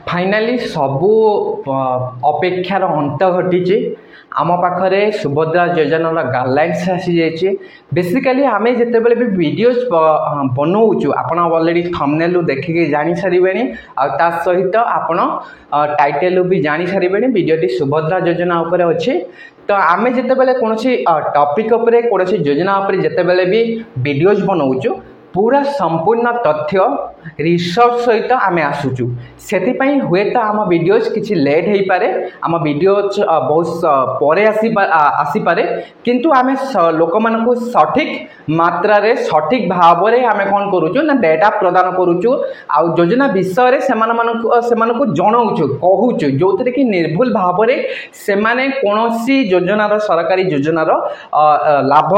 Finally सबू अपेक्षार अंत घटी आम पाखे सुभद्रा योजनार गाइडलाइंस आसी जाइए। बेसिकली आम जिते भी वीडियोज बनाऊँ आप अलरेडी थंबनेल देखिए जानी सारे आ सहित आपण टाइटल भी जानी सारे वीडियोटी सुभद्रा योजना उपर अच्छे। तो आम जिते कौन टॉपिक उपरे कौन योजना जिते भी वीडियोज बनाऊँ पूरा संपूर्ण तथ्य रिसर्च सहित आम आसुचु से हुए तो आम वीडियोज किसी लेट हो पारे आम वीडियोज बहुत परे आसीपारे किंतु आम लोक मानक सठिक मात्रा रे सठिक भाव में आम कौन करुचु ना डेटा प्रदान करुचु आ योजना विषय से जनाऊँ कहूँ जो थे कि निर्भुल भाव में से कौन योजनार सरकारी योजनार लाभ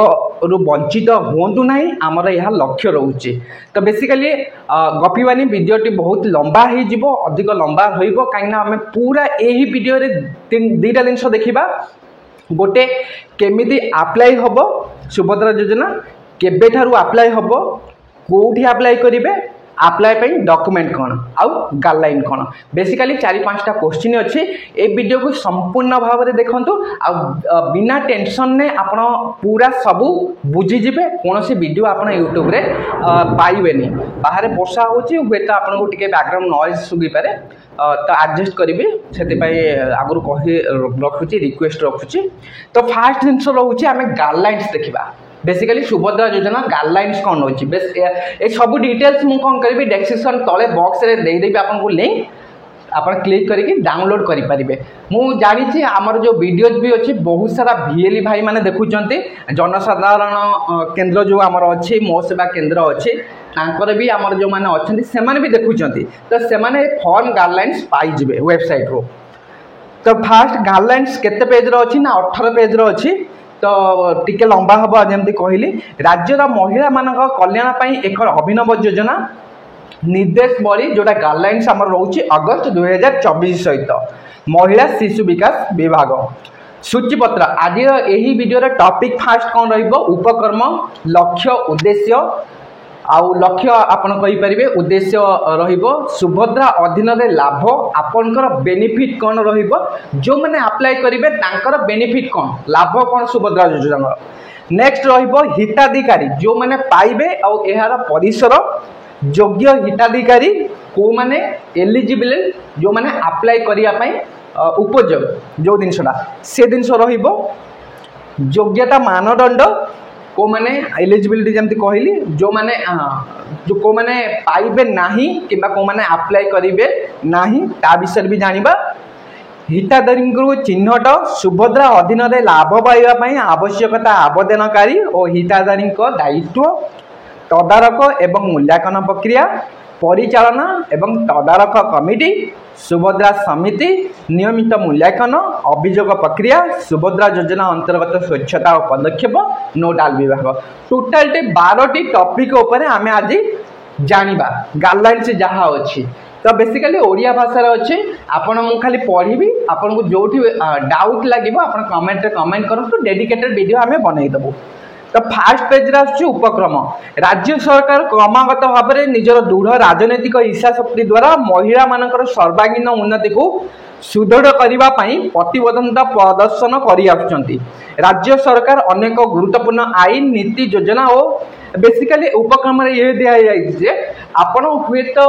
रु वंचित हूँ ना आमर यह लक्ष्य रोचे। तो बेसिकली गपिबानी वीडियोटी बहुत लंबा हो अधिक लंबा रहिबो कहीं आम पूरा यही वीडियो रे दुईटा जिनस देखा गोटे केमिति अप्लाई हम सुभद्रा योजना केबेठारु अप्लाई हम कोठी अप्लाई करेंगे अप्लाई पे डॉक्यूमेंट कौन आउ गाइडलाइन कौन बेसिकली 4-5टा क्वेश्चन अच्छे ए वीडियो को संपूर्ण भाव में देखंतु आ बिना टेंशन ने आपण पूरा सबू बुझीजे कौन सी वीडियो आप यूट्यूब रे पाइबेनी बाहर वर्षा होची हुए तो आपन को टिके बैकग्राउंड नॉइज सुगी पारे तो एडजस्ट करेंगे से आगु कही रखुची रिक्वेस्ट रखुची। तो फास्ट जिनस रोचे आम गाइडलाइंस देखा बेसिकली सुभद्रा योजना गाइडलाइंस कौन रोचे बेस ये सब डिटेल्स मुझे कौन करी डिस्क्रिप्शन तले बॉक्स रे देदेवी आपको लिंक आप क्लिक करके डाउनलोड करेंगे। मुझे जानी आमर जो वीडियोज भी अच्छी बहुत सारा भिएली भाई मैंने देखुंत जनसाधारण केन्द्र जो आमर अच्छे मो सेवा केन्द्र अच्छे तांकर भी आमर जो मैंने अच्छा से भी देखुंत तो से फॉर्म गाइडलाइंस पाइबे वेबसाइट रो। तो फास्ट गाइडलाइंस केते पेज रो अच्छी ना 18 पेज रो अच्छी तो टिके लंबा हम जमी कहली राज्यर महिला मान कल्याण एक अभिनव योजना निर्देश बड़ी जोटा गाइडलाइंस आम रोचे अगस्त 2024 सहित महिला शिशु विकास विभाग सूचीपत्र आज यही वीडियो टॉपिक फास्ट कौन उपक्रम लक्ष्य उद्देश्य आउ लक्ष्य आपन कहि परिबे उद्देश्य रहिबो सुभद्रा अधीन रे लाभ आपनकर बेनिफिट कौन रहिबो जो माने अप्लाई करिवे तांकर बेनिफिट कौन लाभ कौन सुभद्रा योजना। नेक्स्ट रहिबो हिताधिकारी जो माने पाइबे आउ एहार परिसर योग्य हिताधिकारी को माने एलिजिबल जो माने अप्लाई करिया पई उपयोग जो जिनसटा से जिनस रहिबो योग्यता मानदंड को माने एलिजिबिलिटी जमती कहली जो माने जो को माने पाइबे नाही किबा को माने अप्लाई करिवे नाही ता विषय भी जानिबा। हिताधिकारी को चिन्हट सुभद्रा अधीन रे लाभ पाइबा पई आवश्यकता आवेदनकारी और हिताधिकारी दायित्व तदारक एवं मूल्यांकन प्रक्रिया परिचालना एवं तदारक कमिटी सुभद्रा समिति नियमित मूल्यांकन अभियोग प्रक्रिया सुभद्रा योजना अंतर्गत स्वच्छता और पदक्षेप नोडाल विभाग टोटाल 12टी टॉपिक उपर आम आज जानिबा गाइडलाइंस जहाँ अच्छी। तो बेसिकली ओडिया भाषा अच्छे आपण मु खाली पढ़ी आपन को जो डाउट लगे आप कमेंट करूँ डेडिकेटेड वीडियो आम बनईदेबू। तो फास्ट पेज आसुची उपक्रम राज्य सरकार क्रमागत भाव में निजर दृढ़ राजनैतिक इच्छाशक्ति द्वारा महिला मानकर सर्वांगीन उन्नति को सुदृढ़ करने प्रतिबद्धता प्रदर्शन कर राज्य सरकार अनेक गुरुत्वपूर्ण आईन नीति योजना और बेसिकली उपक्रम ये दिखाई आपण हुए तो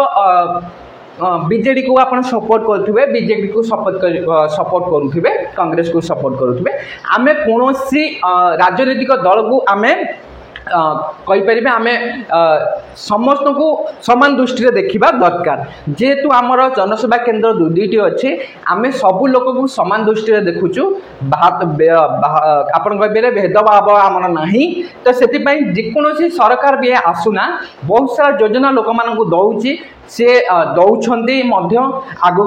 बीजेडी को आप सपोर्ट करुवे बीजेपी को सपोर्ट करुवे कांग्रेस को सपोर्ट करुवे आम कौन राजनीतिक दल को आम कहीपर आम समस्त को समान दृष्टि देखा दरकार जेहेतु आमर जनसेवा केन्द्र दुईटी अच्छे आम सबू लोक को समान दृष्टि देखुचु आपन कहे भेदभाव आमर नहीं। तो से जेकोसी सरकार भी आसुना बहुत सारा योजना लोक मान दौची सी दौरान आगू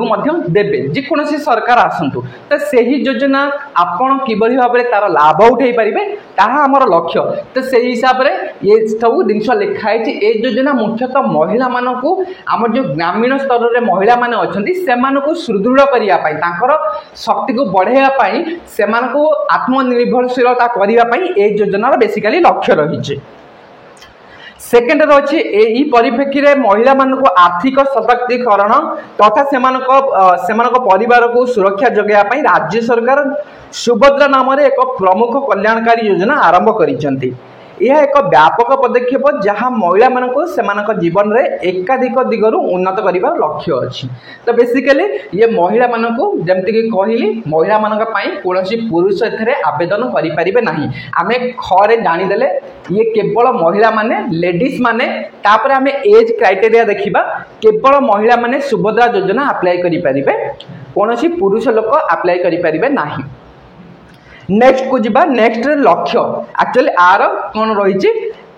देवे जेकोसी सरकार आसतु तो सही योजना आपड़ कि भाव में तार लाभ उठे पारे ताहा आमर लक्ष्य। तो से हिसाब से ये सब जिनस लिखाई ए योजना मुख्यतः महिला मानक आम जो ग्रामीण स्तर में महिला माने अच्छी से सुदृढ़ करने शक्ति को बढ़ावाई से आत्मनिर्भरशीलता करने योजनार बेसिकली लक्ष्य रही। सेकेंड अच्छी यही परिप्रेक्षी में महिला मानक आर्थिक सशक्तिकरण तथा परिवार को सुरक्षा जगैया राज्य सरकार सुभद्रा नाम एक प्रमुख कल्याणकारी योजना आरंभ करिसेंती। यह एक व्यापक पदक्षेप जहाँ महिला मानक से जीवन में एकाधिक दिगरु उन्नत कर लक्ष्य अच्छी। तो बेसिकली ये महिला मानक जमती कहली महिला मानक कौन पुरुष आवेदन करें ना आम खरे जानीदे ये केवल महिला माने लेडीज माने तापर आम एज क्राइटेरिया देखा केवल महिला माने सुभद्रा योजना अप्लाई करें कौन पुरुष लोक अप्लाई करें ना। नेक्स्ट को जीवा नेक्स्ट लक्ष्य एक्चुअली आर कौन रही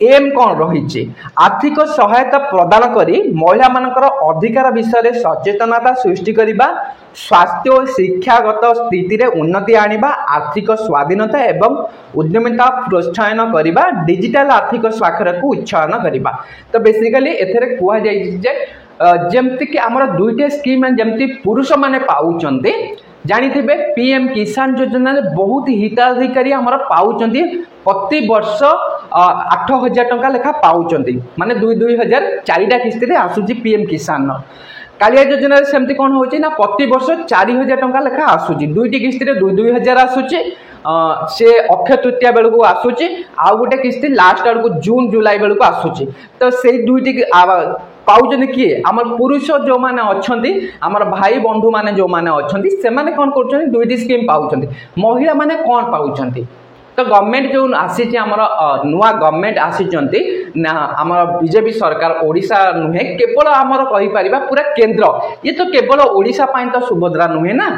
एम कौन रही आर्थिक सहायता प्रदान करी महिला मानकर अधिकार विषय सचेतनता सृष्टि करने स्वास्थ्य और शिक्षागत स्थिति रे उन्नति आनिबा आर्थिक स्वाधीनता एवं उद्यमिता प्रोत्साहन करने डिजिटल आर्थिक साक्षरता को उत्साहन करने। तो बेसिकली एथरे कुआ जाय जमती कि आमर दुईटे स्कीम जमती पुरुष माने पाउचंती जानी पीएम किसान योजना बहुत हिताधिकारी आमर पाउच प्रति वर्ष 8,000 टंका लेखा पाउच माने 2,000 4टा किस्ती आसूची पीएम किसान। कालिया योजना सेमती कौन हो प्रति वर्ष 4,000 टंका लेखा आसूची दुईटी किस्ती 2,000 आसूची से अक्षय तृतीया बेलू को आसूची आउ गोटे किस्ती लास्ट आड़ को जून जुलाई बेलू को आसूची। तो से दुईटी पाउचन किए आम पुरुष जो मैंने अच्छा आमर भाई बंधु मैंने जो मैंने अच्छा से मैंने कौन कर दुईटी स्कीम पाउचंती महिला मैंने कौन पाउचंती। तो गवर्नमेंट जो आसी आमर नुआ गवर्नमेंट आसीचंती ना आमर बीजेपी सरकार ओडिशा नुहे केवल आमर कहि पूरा केंद्र ये तो केवल ओडिशा पाई तो सुभद्रा नुहे ना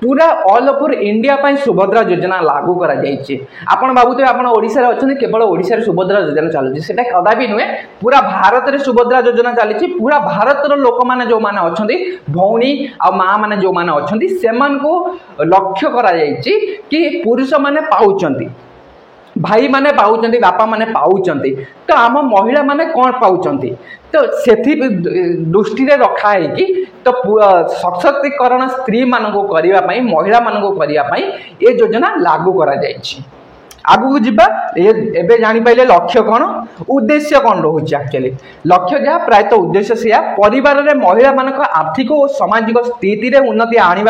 पूरा ऑल ओवर इंडिया पाई सुभद्रा योजना लागू करा जाइए। आपण भाबुते आपण ओडिशा रे अछन केवल ओडिशा रे सुभद्रा योजना चलुची सेटा कदापि नुहे पूरा भारत रे सुभद्रा योजना चलीची पूरा भारत रो लोक माने जो माने अछंती भौणी आ मां माने जो माने अछंती सेमान को लक्ष्य करा जाइए कि पुरुष माने पाउचंती भाई माने पाउचंती बापा माने पाउचंती तो आम महिला माने कौन पाउचंती। तो से दृष्टि रखा है कि तो सशक्तिकरण स्त्री मानक करने महिला मानक करने ये योजना लागू करा जाइए। आगू जीवा एबे जानी पाइले लक्ष्य कौन उद्देश्य कौन रोचे एक्चुअली लक्ष्य जहाँ प्रायतः उद्देश्य से परिवार में महिला मानक आर्थिक और सामाजिक स्थिति रे उन्नति आने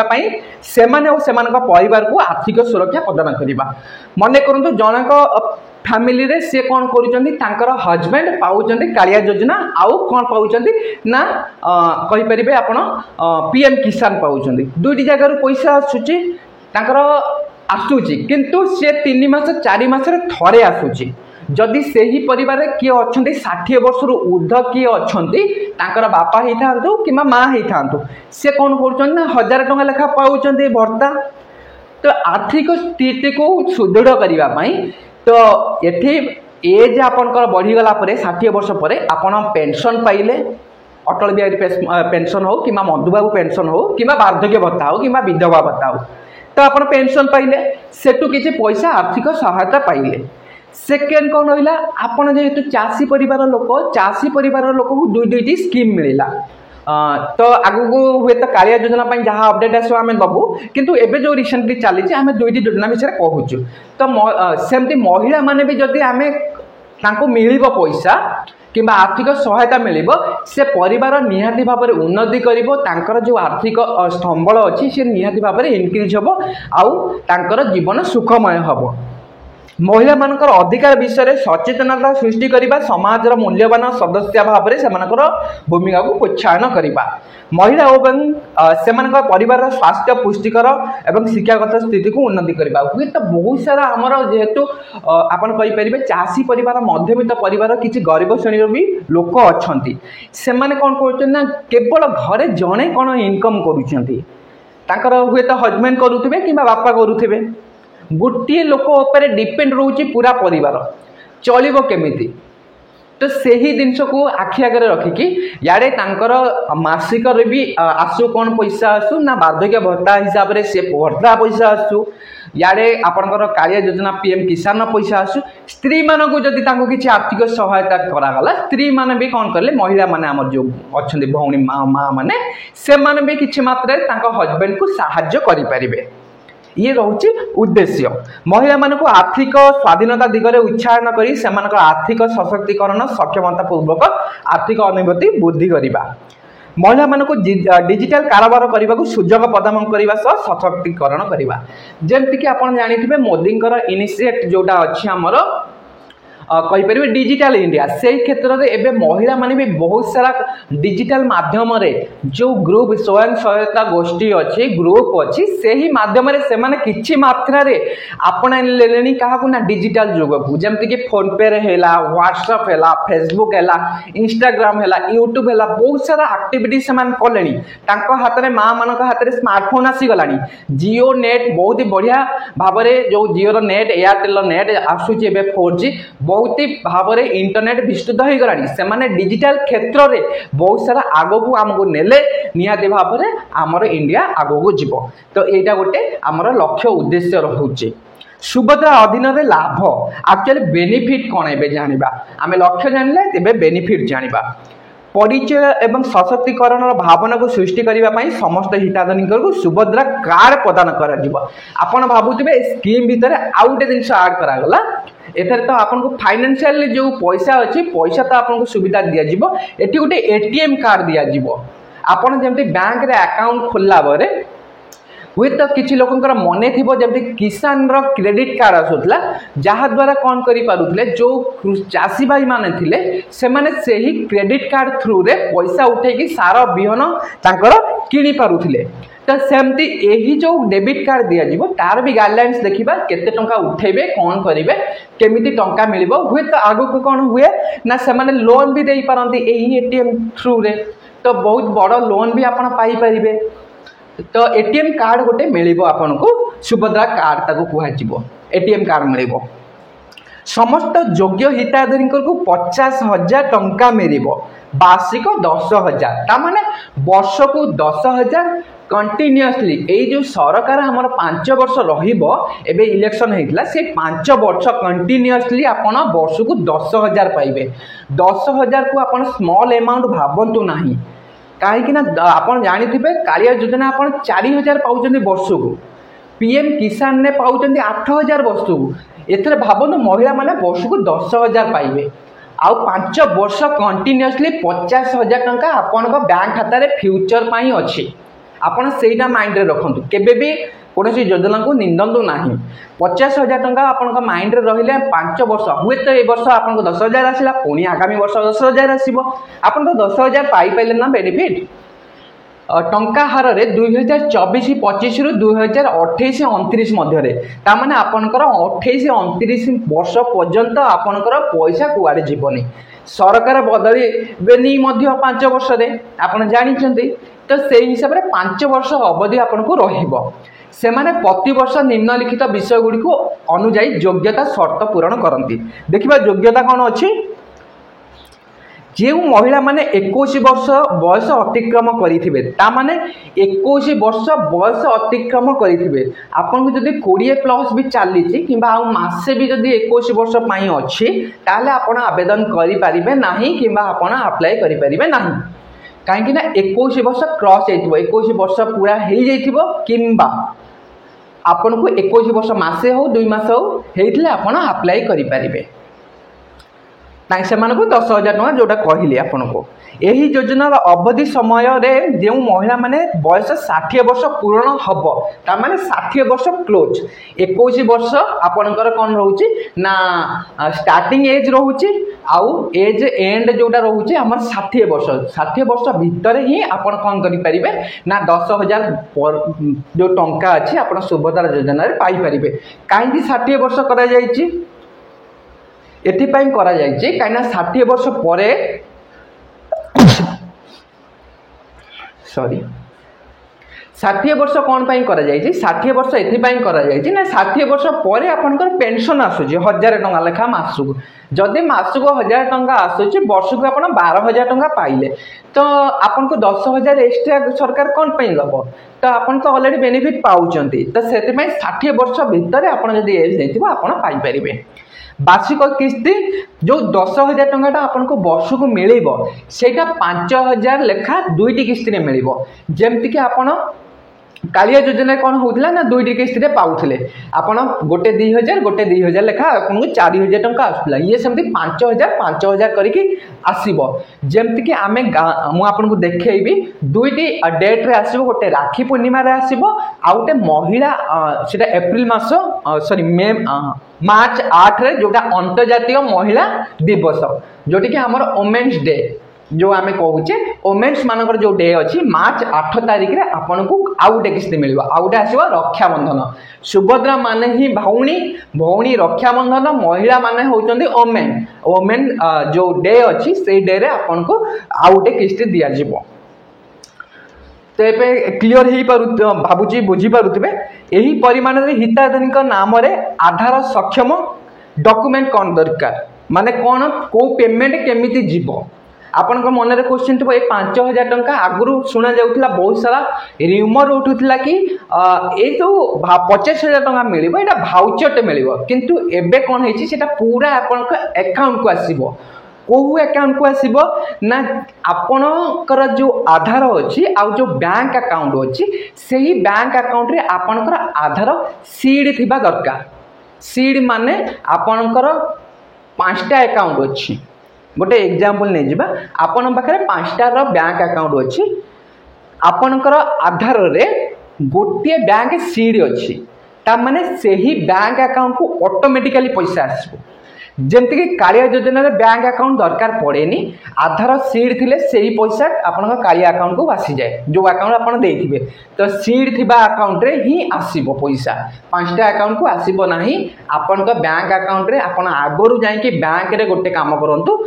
से परिवार को आर्थिक सुरक्षा प्रदान करवा। मन करंतु जनक फैमिली रे से कौन कर हजबैंड पाउचंती कालिया योजना आउ कौन पाउचंती ना कहि परिबे आपण पीएम किसान पाउचंती दुईटी जगह पैसा आसुची आसूची किंतु से 3 मास 4 मास थरे आसूची जदि से ही परिवार किए अच्छा 60 वर्ष ऊर्ध किए अच्छा बापा ही था कि माँ ही था सी कौन कर 1,000 टंका लेखा पाँच भर्ता। तो आर्थिक स्थिति को सुदृढ़ करने तो ये एज आपंकर बढ़ीगला 60 वर्ष पर आपड़ पेंशन पाइले अटल बिहारी पेंशन हो कि मधुबाबू पेंशन हो कि वार्धक्य भत्ता हो कि विधवा भत्ता हो तो आप पेंशन पाइले सेटू किसी पैसा आर्थिक सहायता पाइले। सेकेंड कौन रहा आपड़ जेहेतु चाषी परिवार लोक को दुईटी स्कीम मिलला तो आगू हुए तो कालिया योजना जहाँ अपडेट आस आम दबू किंतु एबे जो रिसेंटली चली आम दुईटी योजना विषय कहूँ। तो सेमती महिला माने भी जदि आम मिल पैसा कि आर्थिक सहायता मिल से परिवार निहाती भाव में उन्नति कर जो आर्थिक स्तंभल अच्छी सी निहाती भाव में इनक्रिज हम आउ जीवन सुखमय हम। महिला मानकर अधिकार विषय सचेतनता सृष्टि करने समाजर मूल्यवान सदस्य भाव में से भूमिका को प्रोत्साहन करने महिला से परिवार स्वास्थ्य पुष्टिकर एवं शिक्षागत स्थिति को उन्नति करने हुए तो बहुत सारा आमर जेहेतु आपन कहींपर चाषी परिवार मध्यवित्त परिवार किसी गरीब श्रेणी भी लोक अच्छा से कौन कर केवल घरे जड़े कौन इनकम कर हुए तो हजबैंड करुवे कि बापा करुवे गोटे लोक उपर डिपेंड रोचे पूरा परिवार चलो केमिति। तो से ही जिनस को आखि आगे रखिकी यारे मासिक भी आसु कौन पैसा आसु ना वार्धक्य भत्ता हिसाब से भत्ता पैसा आसु यारे आपंकर कालिया योजना पीएम किसान पैसा आसु स्त्री मानक जदि किसी आर्थिक सहायता करागला स्त्री माने भी कौन कले महिला माने आमर जो अच्छा भौणी माँ माने से माने भी किसी मात्रा हजबैंड को साहाय्य करें। ये रोचे उद्देश्य महिला मानक आर्थिक स्वाधीनता दिगरे उत्साहन करी सेमानक आर्थिक सशक्तिकरण सक्षमता पूर्वक आर्थिक अनुभूति वृद्धि करने महिला मानक डिजिटल कारोबार करने को सुजोग प्रदान करने सशक्तिकरण करवा जमती आप जानी मोदी इनिशिएट जोटा अच्छी आमर कहीपर डिजिटल इंडिया से क्षेत्र में एवं महिला माने भी बहुत सारा डिजिटल माध्यम जो ग्रुप स्वयं सहायता गोष्ठी अच्छी ग्रुप अच्छी से ही माध्यम से माने किछि मात्रा रे आपना लेलेनी कहा ना डिजिटल जुग को जमती कि फोन पे रे हैला व्हाट्सएप हैला फेसबुक हैला इंस्टाग्राम हैला यूट्यूब हैला बहुत सारा एक्टिविटी से मान कलेनी तांको हाथ रे मां मानक हाथ रे स्मार्टफोन आसी गलानी जियो नेट बहुत ही बढ़िया भाव में जो जियो रो नेट एयरटेल नेट आसुची एबे 4G बहुत ही भाव में इंटरनेट विस्तृत हो गलानी से माने डिजिटल क्षेत्र में बहुत सारा आगो को आमको नेले निहाती भाव में आमर इंडिया आगो को जीव तो यहाँ गोटे आमर लक्ष्य उद्देश्य रोचे सुभद्रा अधीन रे लाभ एक्चुअली बेनिफिट कौन है जाना आम लक्ष्य जानिले तेबे बेनिफिट जानिबा परिचय एवं सशक्तिकरण भावना को सृष्टि करने समस्त हिताधिकारी को सुभद्रा कार्ड प्रदान कर भावुवे स्कीम भितर आउ गोटे जिन आड करागला एथर तो आपन को फाइनेंशियल जो पैसा अच्छी पैसा तो आपन को सुविधा दिया जीवो एटी गोटे एटीएम कार्ड दिया जीवो आपन जेमती बैंक रे अकाउंट खोलला बरे हुए तो किसी लोकंकर मने थी जमी किसान रो क्रेडिट कार्ड आसूला जहाँ द्वारा कौन करें जो चाषी भाई माने थिले से माने से ही क्रेडिट कार्ड थ्रू रे पैसा उठे सार बिहन तांकर किनी पारुथिले तो सेमती यही जो डेबिट कार्ड दिया जीवो तार भी गाइडलाइंस देखिबा केते टंका उठेबे कौन करिवे केमिति टंका मिलिबो हुए तो आगो को कौन हुए ना से माने लोन भी देई पारंती एही एटीएम थ्रू रे तो बहुत बड़ लोन भी आपण पाई परिबे तो एटीएम कार्ड गोटे मिलिबो आपन को सुभद्रा कार्ड ताको कुहाजिबो एटीएम कार्ड मिलिबो समस्त योग्य हिताधिकारी को 50,000 टंका मिलिबो वार्षिक 10,000 ता माने वर्ष को 10,000 कंटिन्यूअसली ए जो सरकार हमर 5 वर्ष रहिबो एबे इलेक्शन हेतला से 5 वर्ष कंटिन्यूअसली आपण वर्ष को 10,000 पाइबे 10,000 को आपण स्मॉल अमाउंट भाबंतु नाही कहीं आपड़ जानी कालिया योजना आप 4,000 पाँच वर्ष को पीएम किसान ने पाँच 8,000 वर्ष को एथर भावनु महिला माने वर्ष को 10,000 पाइबे आउ 5 वर्ष कंटिन्यूअसली 50,000 टंका आपण बैंक खाता फ्यूचर पाई अच्छी आपड़ से माइंड रे रखु केबे भी कौन योजना को निंदु ना 50,000 टंका आपण माइंड रे रहिले 5 वर्ष हुए तो ये वर्ष आपको 10,000 आसला पुणी आगामी वर्ष 10,000 आसो आप 10,000 पाई पाइले ना बेनिफिट टंका हार रे 2024-25 रु 2028-29 मध्य ताने आपणकर 28-29 वर्ष पर्यंत आपणकर पैसा कुआड़े जीवनी सरकार बदलबेनी 5 वर्ष आप जानी तो से हिसाब से 5 वर्ष अवधि आपन को रहिबो से माने प्रति वर्ष निम्नलिखित विषय गुड़ी को अनुजाई योग्यता शर्त पूरण करती देखिबा योग्यता कौन अच्छी जो महिला माने 21 वर्ष बयस अतिक्रम करिथिबे ता माने 21 वर्ष बयस अतिक्रम करिथिबे आपन को जदी 20 प्लस भी चली किंबा आ मासे भी जदी 21 वर्ष पाई अच्छी ताले आपन आवेदन करि परिबे नाही किंबा आपन अप्लाई करि परिबे नाही कहीं 21 वर्ष क्रॉस हो 21 वर्ष पूरा हो जाइथिबो किंबा आपन को 21 वर्ष मासे हो 2 मास हो हेइथिले आपन अप्लाई करि परिबे से 10,000 टका जोटा कहली आपन को यही योजनार अवधि समय रे जो महिला माने बयस 60 वर्ष पूर्ण हम तार 60 वर्ष क्लोज 21 वर्ष आपणकर कौन रोचे ना स्टार्टिंग एज रोचे आउ एज एंड जोटा रोचे आम 60 वर्ष भितर ही आपन कौन करें ना 10,000 जो टंका अच्छी आप सुभद्रा योजना पाइपर कहीं 60 वर्ष करा जायछि एथिपाई करा जायछि कहीं 60 वर्ष पर सॉरी 60 वर्ष कौन पाई करा जायछि 60 वर्ष एथिपाई करा जायछि ना 60 वर्ष पर आपनकर पेंशन आसुछि 1,000 टंका लेखा मासुक जदि मासुक 1,000 टंका आसुछि वर्ष को आपण 12,000 टंका पाइले तो आपन को 10,000 एक्स्ट्रा सरकार कौन पाई दबो तो आपन तो ऑलरेडी बेनिफिट पाउचंती तो सेथिपाई 60 वर्ष भितर आपन जदि एज हेतिबो आपन पाई परिबे वार्षिक किस्ती जो 10,000 टंका आपन को वर्ष को मिलेबो सेटा 5,000 लेखा 2टी किस्ती रे मिलेबो जेमति कि आपन कालिया योजना कौन होता ना दुईटी किस्ती पाऊले आपड़ गोटे 2000 गोटे 2000 लेखा आपको 4000 टंका आसूला ये सेमती 5000 करके आसब जमती आम मुझे देखी दुईटी डेट्रे आसो गोटे राखी पूर्णिम आसब आ गोटे महिला से एप्रिल मास सॉरी मे मार्च 8 रे जोटा अंतर्जातीय महिला दिवस जोटी कि आमर वोमेन्स डे जो आम कहे वोमेन्स मानकर जो डे अच्छी मार्च 8 तारिख रे आपन को आउ गोटे किस्ती मिल आउ गोटे आसो रक्षाबंधन सुभद्रा माने ही भौणी भौणी रक्षाबंधन महिला माने होचंदी वोमेन वोमेन जो डे अच्छी से डे रे आपन को आउ गोटे किस्ती दिया जिवो तो ये क्लीयर हो पार भावुची बुझीपारे यही परिमाण हिताधिकारी नाम आधार सक्षम डॉक्यूमेंट कौन दरकार माने कौन को पेमेंट केमिति जीव आपण मन में क्वेश्चन थो ये 5000 टंका आगुरी शुणा जाऊला बहुत सारा र्यूमर उठूला कि ये जो 50,000 टंका मिल भाउचरटे मिल किंतु एबे कौन है पूरा आपण अकाउंट को आसो कौ अकाउंट को आसब ना आपणकर जो आधार अच्छी आउ जो बैंक अकाउंट अच्छी से ही बैंक अकाउंट रे आपणकर आधार सीड थिबा दरकार सीड माने आपणकर 5टा अकाउंट अच्छी गोटे एग्जांपल नहीं जावा आपण पाखे 5टा बैंक अकाउंट अच्छी आपणकर आधार रे गोटे बैंक सीड अच्छी ता माने से ही बैंक अकाउंट को ऑटोमेटिकली पैसा आसो जमती कि कालिया योजना रे बैंक अकाउंट दरकार पड़ेनी आधार सीड थिले से ही पैसा आपन कालिया अकाउंट को आसी जाए जो अकाउंट आपन देथिबे तो सीड थिबा अकाउंट रे ही आसीबो पैसा 5टा अकाउंट को आसीबो नाही आपन का बैंक अकाउंट रे आपन आगरु जाई कि बैंक रे गोटे काम करंतु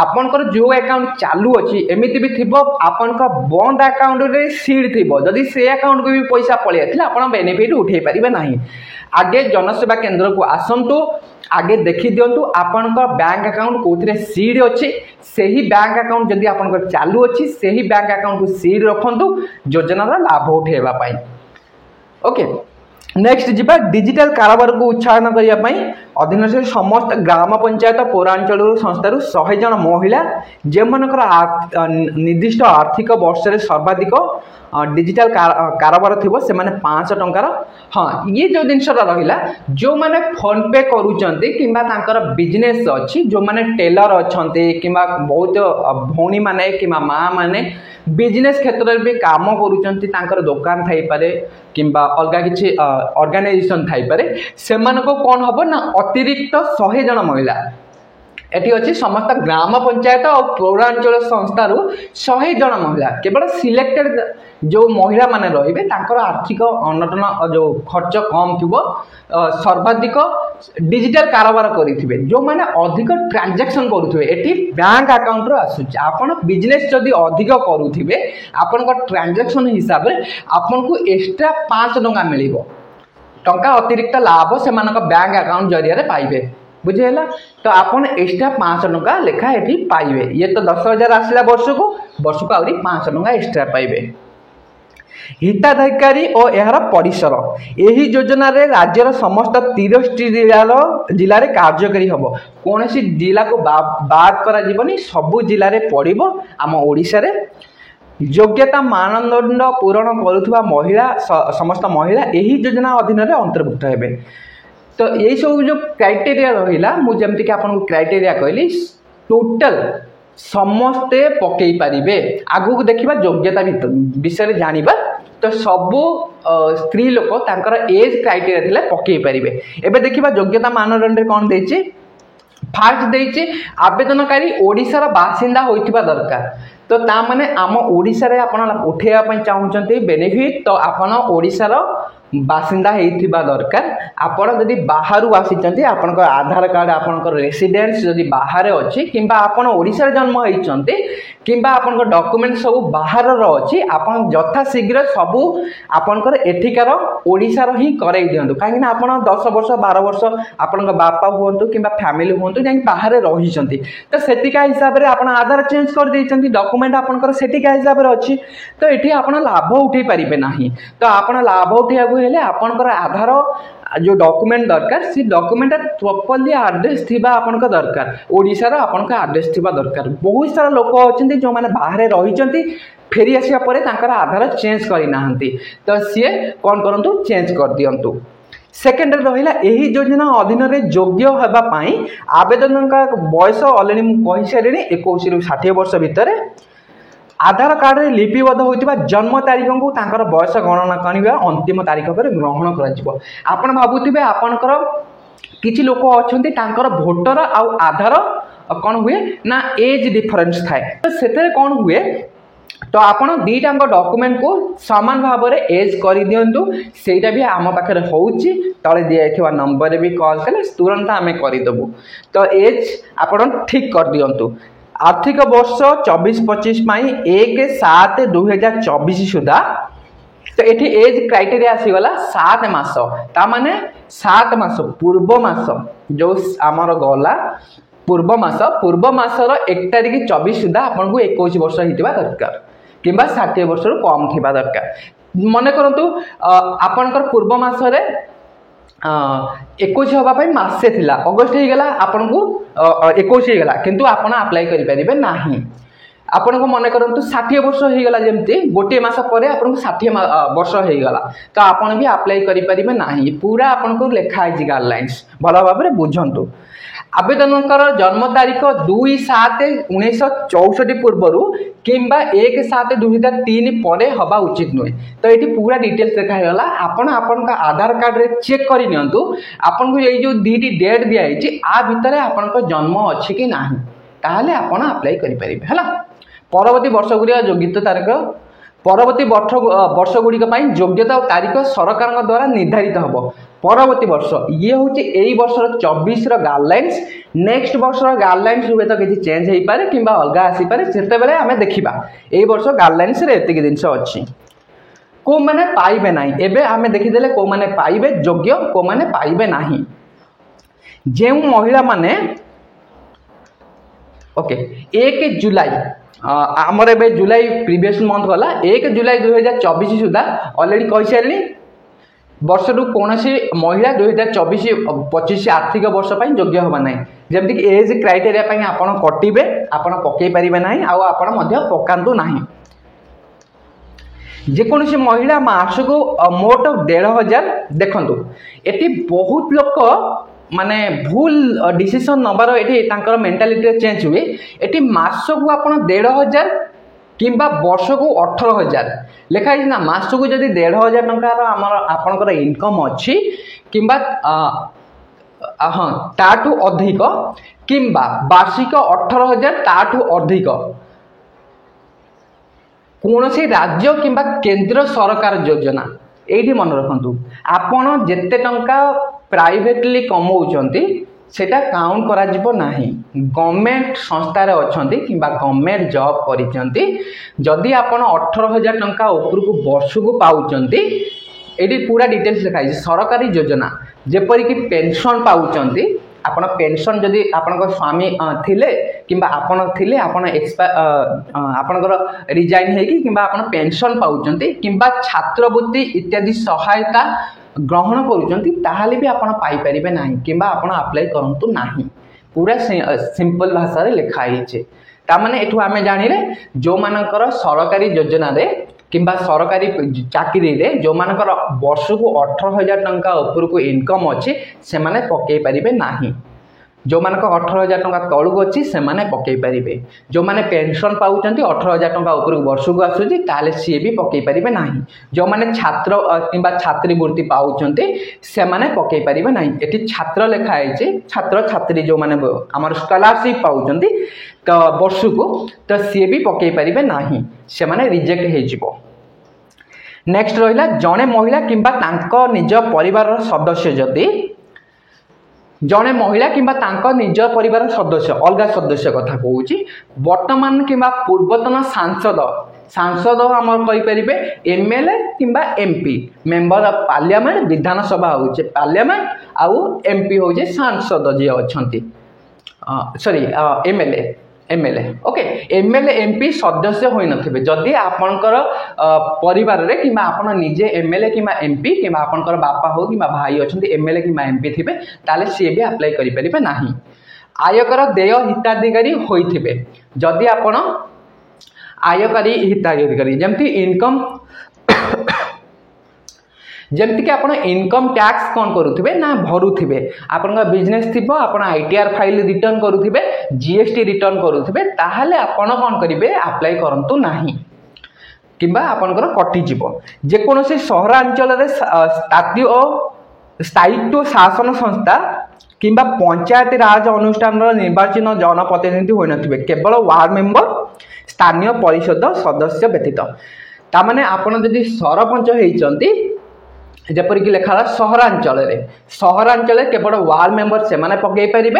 आपन कर जो अकाउंट चालू अछि एमिति भी थिबो आपन का बंद अकाउंट रे सीड थिबो जदी से अकाउंट को भी पैसा पळि आथिला आपन बेनिफिट उठै परिबे नाही आगे जनसेवा केंद्र को आसंतु आगे देखी दिंतु आपण बैंक अकाउंट कौन सीड अच्छी से ही बैंक अकाउंट जदि आप चालू अच्छी से ही बैंक अकाउंट को सीड रखु योजनार लाभ उठेबाई ओके नेक्स्ट जीवा डिजिटल कारोबार को उत्साहन करने अधीन से समस्त ग्राम पंचायत पौरांचल संस्थार 100 जन महिला जो मनकर निर्दिष्ट आर्थिक वर्ष में सर्वाधिक डिजिटल कारोबार थी से 500 टंकार हाँ ये जो जिनसा रहा जो मैंने फोन पे करुँच बिजनेस अच्छी जो मैंने टेलर अच्छा कि बहुत भौणी मैंने कि माँ मैंने बिजनेस क्षेत्र में भी काम करुँच दुकान थाईपे कि अलग किसी ऑर्गेनाइजेशन थाईपे से कौन हम ना अतिरिक्त 100 जन महिला एटी अच्छी समस्त ग्राम पंचायत और पौरांचल संस्थार 100 जन महिला केवल सिलेक्टेड जो महिला माने रहिबे तांकर आर्थिक अनटन जो खर्च कम थी सर्वाधिक डिजिटल कारोबार करिथिबे जो माने अधिक ट्रांजैक्शन करुथिबे एटी बैंक अकाउंट रो आसुच आपण बिजनेस जदी अधिक करुथिबे आपण को ट्रांजैक्शन हिसाब रे आपण को एक्स्ट्रा 5 टंका मिलिबो टंका अतिरिक्त लाभ से बैंक अकाउंट जरिया रे पाइबे बुझेला तो आपन एक्स्ट्रा 500 टंका लेखा एठी पाइबे ये तो 10,000 आसला वर्ष को आउरी 500 टंका एक्स्ट्रा पाइबे हिताधिकारी और यार परिसर यही योजना रे राज्यर समस्त 30 जिले में कार्यकारी हम कौन सी जिला को बाद करा जीवनी सबु जिले में पड़ो आम ओडिशा रे योग्यता मानदंड पूरण करुवा महिला समस्त महिला यही योजना अधीन में अंतर्भुक्त हेबे तो यही सब जो क्राइटेरिया रहा मुझे आपको क्राइटेरिया कहली टोटल समस्ते पकई पारे आगु को देखा योग्यता विषय जानिबा तो सबू स्त्री लोक तांकर एज क्राइटेरिया थिले पकई पारे एबे देखिबा योग्यता मानदंड कौन देछि फास्ट देछि आवेदनकारी ओडिशार बासिंदा होइतिबा दरकार तो ता माने आम ओडिशा रे आपण उठेया पई चाहुचंती बेनिफिट तो आपण ओडिशार बासिंदा होइतिबा दरकार आपण जदि बाहरु आसीचंती आपण आधार कार्ड आपण रेसिडेंस जदि बाहर अछि किंबा आपण ओडिशा रे जन्म होइचंती किंबा आपण डॉक्यूमेंट सब बाहर रो अछि आपण यथा शीघ्र सब आपण एठिकार ओडिशा ही करई दियंतु काहे ना आपण 10 वर्ष 12 वर्ष आपण बापा हुंतु किंबा फैमिली हुंतु जाई बाहर रहिचंती तो सेटिका हिसाब रे आपण आधार चेंज कर देइचंती डॉक्यूमेंट आपण सेटिका हिसाब रे अछि तो एठी आपण लाभ उठै परिबे नाही तो आपण लाभ उठैया ହେଲେ ଆପଣଙ୍କର ଆଧାର जो डॉक्यूमेंट दरकार से डॉक्यूमेंट प्रॉपर्ली एड्रेस थिबा आपनका दरकार ओडिसा रो आपनका एड्रेस थिबा दरकार। बहुत सारा लोक अछंती जो माने बाहरे रहिचंती फेरी आसिया परे तांकर आधार चेंज करि नाहंती तो सी कौन करंतु चेंज कर दियंतु। सेकेंड रहिला एही योजना अधीन रे योग्य हेबा पई आवेदन का बयस ऑलरेडी मु कहि सारेनी 21 रु 60 वर्ष भितर आधार कार्ड रे लिपिबद्ध होइतिबा जन्म तारीख को तांकर बयस गणना करबा अंतिम तारीख पर ग्रहण करा जिवो। आपण भाबुतिबे आपनकर किछि लोक अछंती तांकर वोटर आ आधार कोन हुए ना एज डिफरेंस थाए तो सेते कोन हुए तो आपण दीटांग डॉक्यूमेंट को समान भाव में एज कर दिंतु सेटा भी आम पाखे होउची तले दिया नंबर भी कॉल कले तुरंत आम करदेबू तो एज आपण ठीक कर दिंतु। आर्थिक वर्ष 24-25 1/7/2024 सुधा तो ये एज क्राइटेरिया आसीगला 7 मास ता माने 7 मास पूर्व मास जो आमर गला पूर्व मासर 1 तारीख 24 सुधा आपन को 21 वर्ष होइतिबा दरकार किंबा 60 वर्ष रु कम थिबा दरकार। मने करंतु आपनकर पूर्व मासरे 21 हवा पई मासे थिला अगस्त हे गेला आपन को 21 हे गेला किंतु आपन अप्लाई करि परिबे नाही। आपन को मने करंतु 60 वर्ष हे गेला जेमती गोटे मास परे आपन को 60 वर्ष हे गेला तो आपन भी अप्लाई करि परिबे नाही। पूरा आपन को लिखा है गाइडलाइंस भलो भाबरे बुझंतु। आवेदनकर जन्म तारीख 2/7/1964 पूर्व किंबा 1/7/2003 पर हवा उचित नुहे तो ये पूरा डिटेल्स देखा आपन का आधार कार्ड रे चेक कर आपन को ये जो दीटी डेट दिखाई आ भितर आपन जन्म अच्छी कि ना ताहले आपन अप्लाई करि परिबे हला। परवर्ती वर्ष गुड़िया योग्यता तारीख परवर्ती वर्ष गुड़िक योग्यता और तारीख सरकार द्वारा निर्धारित हम। परवर्ती वर्ष ये हूँ यही वर्ष 24 गाइडलाइंस नेक्स्ट वर्ष गाइडलाइंस हुए तो किसी चेंज हो पारे कि अलग आसीपे से आम देखा यही वर्ष गाइडलाइंस एति जिनस अच्छी को मैंने पाइबे ना एवं आम देखीदे कौ मैंने पाइबे योग्य कौ मैंने पाइबे ना जो महिला माने ओके 1 जुलाई आमर ए जुलाई प्रीवियस मंथ गला 1 जुलाई 2024 सुधा ऑलरेडी कही सारे वर्ष रु कौन महिला 2024-25 आर्थिक वर्ष पर योग्य हवा ना जमीक एज क्राइटेरिया आपड़ कटे आपड़ पकई पारे ना आपण पकातु ना। जेकोसी महिला मास को मोट 1500 देखु ये बहुत लोक माने भूल डिसीजन नंबर ये मेंटालिटी चेंज हुए ये मास को आप 1500 किंबा वर्ष को 18,000 लिखाई ना मास को जब 1500 टंकार आपनकर इनकम अच्छी किंबा हाँ ताठू अधिक किंबा वार्षिक 18,000 ताठू अधिक कौन से राज्य किंबा केंद्र सरकार योजना ये मन रखु आपण जेते टंका प्राइवेटली कमाउछंती सेटा काउंट करा जिवो नाही। गवर्नमेंट संस्थार अछंती किंबा गवर्नमेंट जॉब करिसंती जदि आपण 18,000 टंका ऊपर को वर्ष को पाउचंती एडी पूरा डिटेल्स लिखाई सरकारी योजना जेपरि कि पेंशन पाउचंती आपण पेंशन जदि आपण स्वामी थिले किंबा आपण थिले आपण आपणकर रिजाइन हेकी किंबा आपण पेंशन पाउचंती किंबा छात्रवृत्ति इत्यादि सहायता ग्रहण करुचंती ताहाले भी आपण पाई परिबे नाही किंबा आपण अप्लाई करंतु नाही। पूरा सिंपल भाषा रे लिखा हिचे ता माने एठु आमे जानिले जो मानकर सरकारी योजना रे किंबा सरकारी चाकरी रे जो मानकर वर्ष को 18,000 टंका ऊपर को इनकम अच्छी से माने पकई परिबे नाही। जो मानक 18,000 टंका तलुक अच्छी से माने पकई परिबे जो माने पेंशन पाउचंती 18,000 टंका ऊपर वर्ष को आसुची ताले सी भी पकई परिबे नाही। जो माने छात्र किंबा छात्री वृत्ति पाउचंती से माने पकई परिबे नाही। एठी छात्र लिखा है छात्र छात्री जो माने हमर स्कॉलरशिप पाउचंती तो वर्ष को तो सी भी पकई परिबे नाही से माने रिजेक्ट हे जिवो। नेक्स्ट रहिला जणे महिला किंबा तांको निज परिवार सदस्य जदि जड़े महिला किंबा तांको निज परिवार सदस्य अलग सदस्य कथा कहूँ वर्तमान किंबा पूर्वतन सांसद आम कहींपरे एमएलए किंबा एमपी मेंबर ऑफ पार्लियामेंट विधानसभा हूँ पार्लियामेंट आउ एमपी हूँ सांसद जी अच्छा sorry MLA okay MLA MP सदस्य होई नथिबे जदि आपनकर परिवार रे किबा आपण निजे एमएलए किबा एमपी किबा आपनकर बापा हो किबा भाई अछंती एमएलए किबा एमपी थिबे ताले सी भी अप्लाई करि परिबे नाही आयकर देय हिताधिकारी होइथिबे जदि आपण आयकारी हिताधिकारी जेमति इनकम जमती कि आप इनकम टैक्स कौन करुवे ना भरुवे आपण बिजनेस थी आप आईटीआर फाइल रिटर्न करुवे जीएसटी रिटर्न करुवे ताहले आपण कौन करेंगे अप्लाई करंतु नाही किंबा आपनकर कटिजिव जेकोसी सहरांचल स्थायित्व शासन संस्था किंबा पंचायत राज अनुष्ठान निर्वाचन जनप्रतिनिधि होई नथिबे केवल वार्ड मेंबर स्थानीय परिषद सदस्य व्यतीत तामाने आपण जदि सरपंच होइचंती जपरिक लेखा सहरांचल केवल वार्ड मेंबर से माने पकई पारे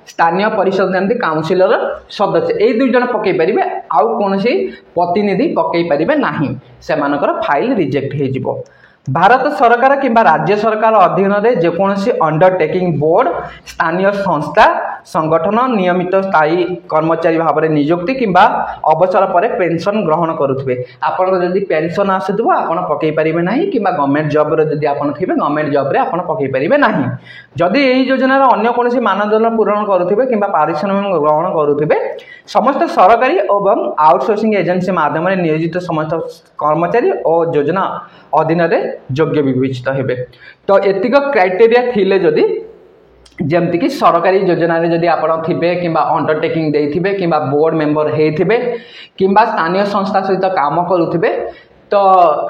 स्थानीय परिषद जमी काउंसिलर सदस्य ये दुई जन पकई पारे आउ कौन प्रतिनिधि पकई पारे ना से फाइल रिजेक्ट हो भारत सरकार किंबा राज्य सरकार अधीन रे जेकोसी अंडरटेकिंग बोर्ड स्थानीय संस्था संगठन नियमित स्थायी कर्मचारी भाव में नियुक्ति किंबा अवसर पर पेंशन ग्रहण करुवे आपन जदि पेंशन आसुव आपन पकई पारे ना कि गवर्नमेंट जॉब जदि आपन थे गवर्नमेंट जॉब रे आपन पकई पारे ना जदि यही योजनार अन्य कौन मानदंड पूरण करुवे कि पारिश्रमिक ग्रहण करुवे समस्त सरकारी और आउटसोर्सिंग एजेंसी माध्यम नियोजित समस्त कर्मचारी और योजना अधीन योग्य विवेचित हेबे तो एतिक क्राइटेरिया थिले जदि जमती कि सरकारी योजना रे जदि आपण थिबे किंबा अंडरटेकिंग देथिबे किंबा बोर्ड मेंबर हेथिबे किंबा स्थानीय संस्था सहित काम करुथिबे तो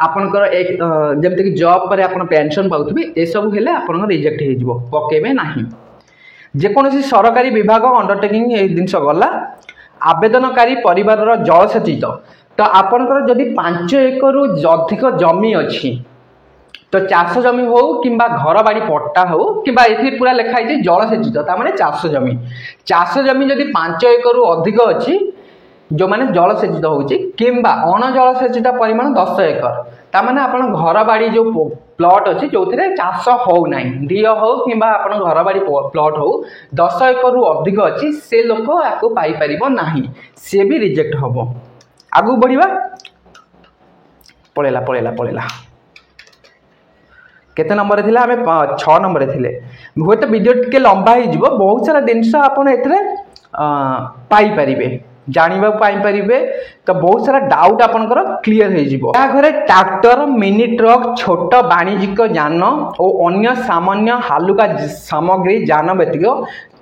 आपनकर एक जमती कि जॉब पर आपण पेंशन पाउथिबे ए सब हेले आपण रिजेक्ट हे जिवो पकेबे नाही जेकोसी सरकारी विभाग अंडरटेकिंग ए जिंस गला आवेदनकारी परिवार जलसेचित तो आपनकर जदि 5 एकड़ अधिक जमी अच्छी तो चाष जमी हो कि घर बाड़ी पट्टा हो कि पूरा लिखाई जलसेचित ताने चाष जमी जदि 5 एकड़ अधिक अच्छी जो मैंने जलसेचित होगी अण जलसेचित परिमाण 10 एकड़ ताने आप घर बाड़ी जो प्लॉट अच्छी जो चाष हो ना डी हो कि घर बाड़ी प्लॉट हो 10 एकड़ अधिक अच्छी से लोक आपको पाइपर ना सी भी रिजेक्ट हम आगू बढ़िया पड़ेला पड़ेला पड़ेला केते नंबर थे आम 6 नंबर थे हूँ तो वीडियो टे लंबा हो बहुत सारा जिनस आपरे जानवा पारे तो बहुत सारा डाउट आपंकर क्लीयर हो घरे ट्रैक्टर मिनी ट्रक छोट वाणिज्यिक यान और अन्य सामान्य हालुका सामग्री यान व्यतीत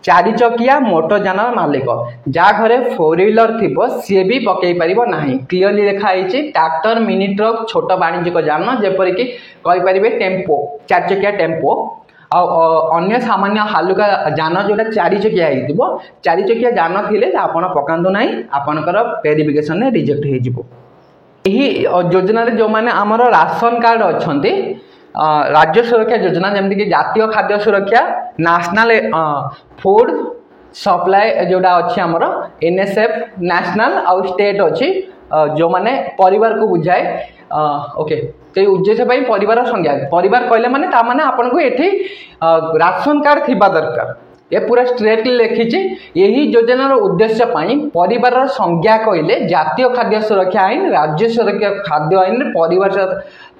4 चकिया मोटर यान मालिक जहाँ घरे 4 व्हीलर थी सी भी पकई पार ना क्लीयरली लिखाई ट्रैक्टर मिनी ट्रक छोट वाणिज्यिक यान जेपरिक कहींपारे टेम्पो 4 चकिया टेम्पो अन्य सामान्य हालुका यान जोटा 4 चकिया हो 4 चकिया यान थे आप पकातु ना आपणकर वेरिफिकेशन रिजेक्ट हो योजना जो मैंने आमर राशन कार्ड अच्छा राज्य सुरक्षा योजना जमती कि जातीय खाद्य सुरक्षा नेशनल फूड सप्लाई जोड़ा अच्छी आमर एनएसएफ नेशनल आउ स्टेट अच्छी जो माने परिवार को बुझाए ओके तो उद्देश्य परिवार संज्ञा परिवार कहले माने ता माने आपन को एठी राशन कार्ड थिबा दरकार ये पूरा स्ट्रेटली लिखी यही योजनार उद्देश्य परिवार संज्ञा कहले जातीय खाद्य सुरक्षा आईन राज्य सुरक्षा खाद्य आईन